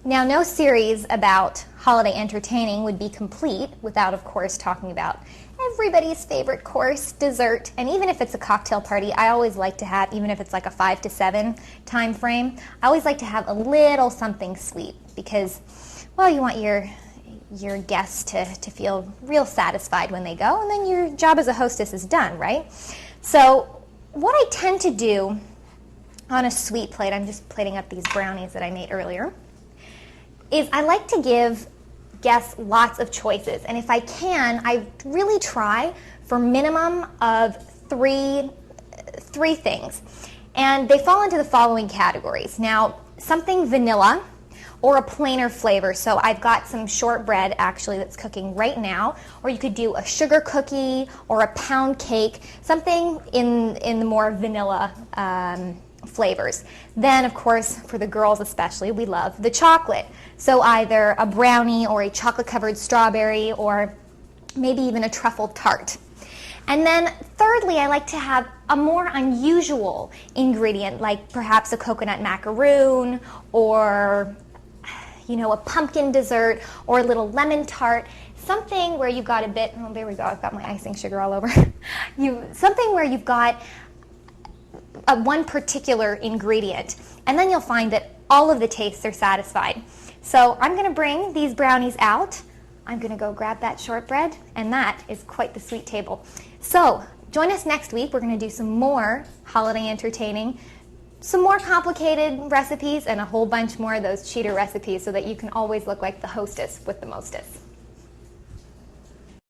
Now, no series about holiday entertaining would be complete without, of course, talking about everybody's favorite course, dessert. And even if it's a cocktail party, I always like to have, even if it's like a 5 to 7 time frame, I always like to have a little something sweet because, well, you want your guests to feel real satisfied when they go, and then your job as a hostess is done, right? So what I tend to do on a sweet plate, I'm just plating up these brownies that I made earlier, is I like to give guests lots of choices. And if I can, I really try for minimum of three things. And they fall into the following categories. Now, something vanilla or a plainer flavor. So I've got some shortbread actually that's cooking right now, or you could do a sugar cookie or a pound cake, something in the more vanilla flavors. Then, of course, for the girls especially, we love the chocolate. So either a brownie or a chocolate-covered strawberry or maybe even a truffle tart. And then thirdly, I like to have a more unusual ingredient, like perhaps a coconut macaroon or, you know, a pumpkin dessert or a little lemon tart, something where you've got a bit, oh, there we go, I've got my icing sugar all over. Something where you've got one particular ingredient, and then you'll find that all of the tastes are satisfied. So I'm going to bring these brownies out. I'm going to go grab that shortbread, and that is quite the sweet table. So join us next week. We're going to do some more holiday entertaining, some more complicated recipes, and a whole bunch more of those cheater recipes so that you can always look like the hostess with the mostest.